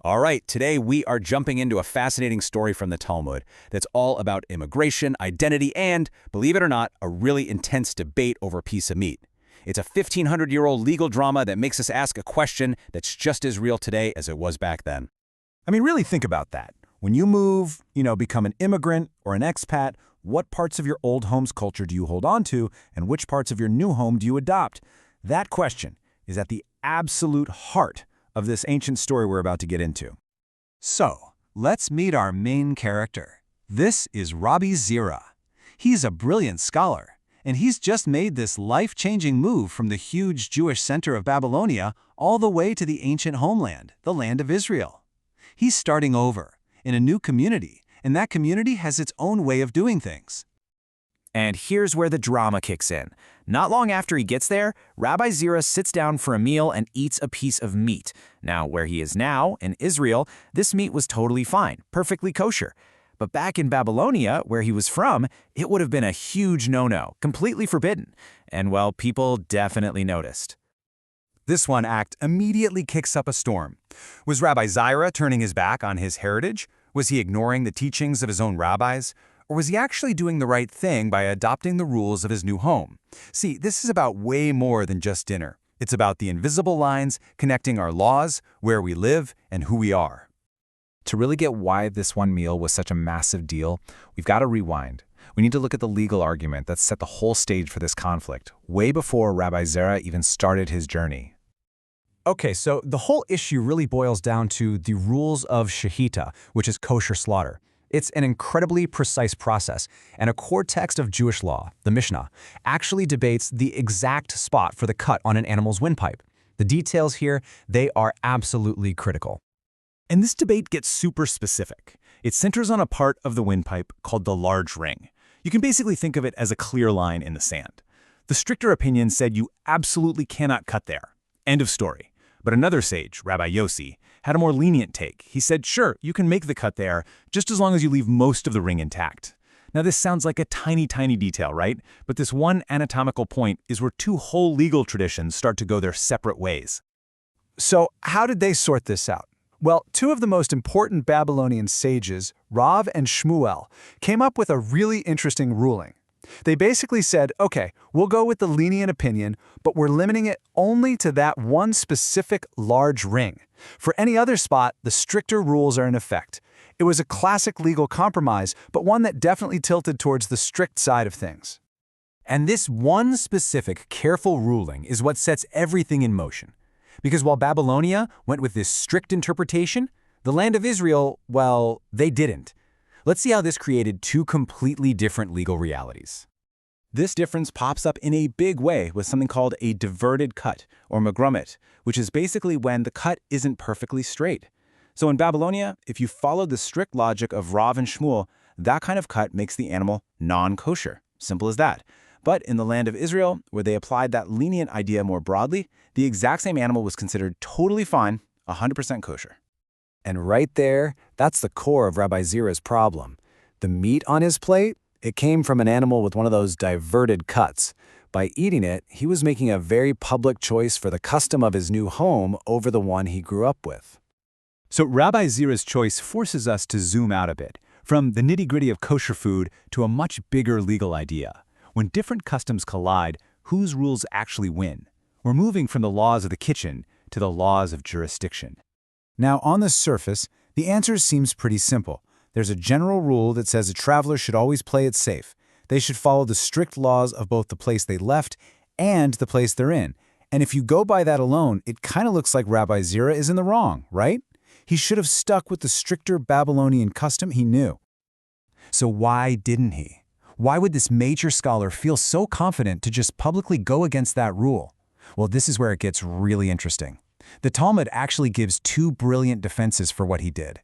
All right, today we are jumping into a fascinating story from the Talmud that's all about immigration, identity, and, believe it or not, a really intense debate over a piece of meat. It's a 1,500-year-old legal drama that makes us ask a question that's just as real today as it was back then. I mean, really think about that. When you move, become an immigrant or an expat, what parts of your old home's culture do you hold on to, and which parts of your new home do you adopt? That question is at the absolute heart of this ancient story we're about to get into. So, let's meet our main character. This is Rabbi Zeira. He's a brilliant scholar, and he's just made this life-changing move from the huge Jewish center of Babylonia all the way to the ancient homeland, the land of Israel. He's starting over, in a new community, and that community has its own way of doing things. And here's where the drama kicks in. Not long after he gets there, Rabbi Zeira sits down for a meal and eats a piece of meat. Now, where he is now, in Israel, this meat was totally fine, perfectly kosher. But back in Babylonia, where he was from, it would have been a huge no-no, completely forbidden. And, well, people definitely noticed. This one act immediately kicks up a storm. Was Rabbi Zeira turning his back on his heritage? Was he ignoring the teachings of his own rabbis? Or was he actually doing the right thing by adopting the rules of his new home? See, this is about way more than just dinner. It's about the invisible lines connecting our laws, where we live, and who we are. To really get why this one meal was such a massive deal, we've got to rewind. We need to look at the legal argument that set the whole stage for this conflict, way before Rabbi Zeira even started his journey. Okay, so the whole issue really boils down to the rules of shechita, which is kosher slaughter. It's an incredibly precise process, and a core text of Jewish law, the Mishnah, actually debates the exact spot for the cut on an animal's windpipe. The details here, they are absolutely critical. And this debate gets super specific. It centers on a part of the windpipe called the large ring. You can basically think of it as a clear line in the sand. The stricter opinion said you absolutely cannot cut there. End of story. But another sage, Rabbi Yosei, had a more lenient take. He said, sure, you can make the cut there, just as long as you leave most of the ring intact. Now this sounds like a tiny detail, right? But this one anatomical point is where two whole legal traditions start to go their separate ways. So how did they sort this out? Well, two of the most important Babylonian sages, Rav and Shmuel, came up with a really interesting ruling. They basically said, okay, we'll go with the lenient opinion, but we're limiting it only to that one specific large ring. For any other spot, the stricter rules are in effect. It was a classic legal compromise, but one that definitely tilted towards the strict side of things. And this one specific, careful ruling is what sets everything in motion. Because while Babylonia went with this strict interpretation, the land of Israel, well, they didn't. Let's see how this created two completely different legal realities. This difference pops up in a big way with something called a diverted cut, or mugeremet, which is basically when the cut isn't perfectly straight. So in Babylonia, if you follow the strict logic of Rav and Shmuel, that kind of cut makes the animal non-kosher. Simple as that. But in the land of Israel, where they applied that lenient idea more broadly, the exact same animal was considered totally fine, 100% kosher. And right there, that's the core of Rabbi Zeira's problem. The meat on his plate, it came from an animal with one of those diverted cuts. By eating it, he was making a very public choice for the custom of his new home over the one he grew up with. So Rabbi Zeira's choice forces us to zoom out a bit, from the nitty-gritty of kosher food to a much bigger legal idea. When different customs collide, whose rules actually win? We're moving from the laws of the kitchen to the laws of jurisdiction. Now, on the surface, the answer seems pretty simple. There's a general rule that says a traveler should always play it safe. They should follow the strict laws of both the place they left and the place they're in. And if you go by that alone, it kind of looks like Rabbi Zeira is in the wrong, right? He should have stuck with the stricter Babylonian custom he knew. So why didn't he? Why would this major scholar feel so confident to just publicly go against that rule? Well, this is where it gets really interesting. The Talmud actually gives two brilliant defenses for what he did.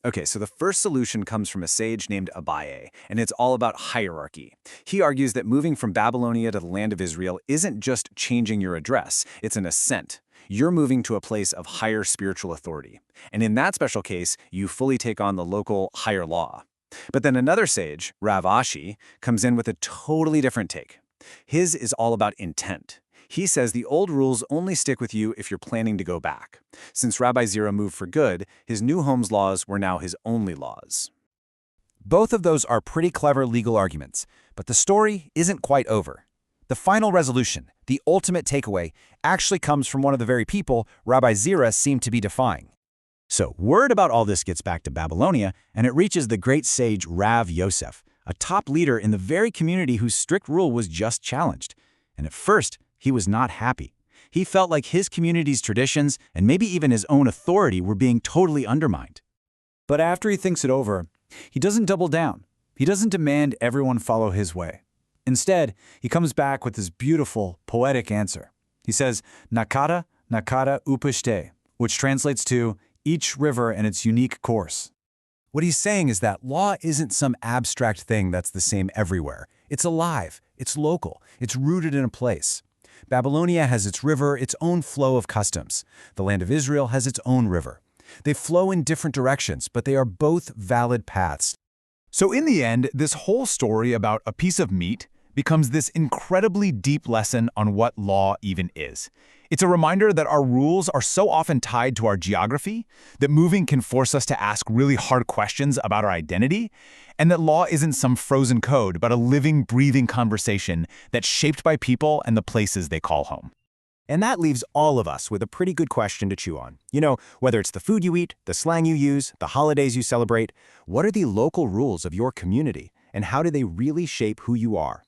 Okay, so the first solution comes from a sage named Abaye, and it's all about hierarchy. He argues that moving from Babylonia to the land of Israel isn't just changing your address, it's an ascent. You're moving to a place of higher spiritual authority. And in that special case, you fully take on the local higher law. But then another sage, Rav Ashi, comes in with a totally different take. His is all about intent. He says the old rules only stick with you if you're planning to go back. Since Rabbi Zeira moved for good, his new home's laws were now his only laws. Both of those are pretty clever legal arguments, but the story isn't quite over. The final resolution, the ultimate takeaway, actually comes from one of the very people Rabbi Zeira seemed to be defying. So, word about all this gets back to Babylonia, and it reaches the great sage Rav Yosei, a top leader in the very community whose strict rule was just challenged. And at first, he was not happy. He felt like his community's traditions and maybe even his own authority were being totally undermined. But after he thinks it over, he doesn't double down. He doesn't demand everyone follow his way. Instead, he comes back with this beautiful, poetic answer. He says, Nakata, Nakata upashte, which translates to, each river and its unique course. What he's saying is that law isn't some abstract thing that's the same everywhere. It's alive, it's local, it's rooted in a place. Babylonia has its river, its own flow of customs. The land of Israel has its own river. They flow in different directions, but they are both valid paths. So in the end, this whole story about a piece of meat becomes this incredibly deep lesson on what law even is. It's a reminder that our rules are so often tied to our geography, that moving can force us to ask really hard questions about our identity, and that law isn't some frozen code, but a living, breathing conversation that's shaped by people and the places they call home. And that leaves all of us with a pretty good question to chew on. You know, whether it's the food you eat, the slang you use, the holidays you celebrate, what are the local rules of your community, and how do they really shape who you are?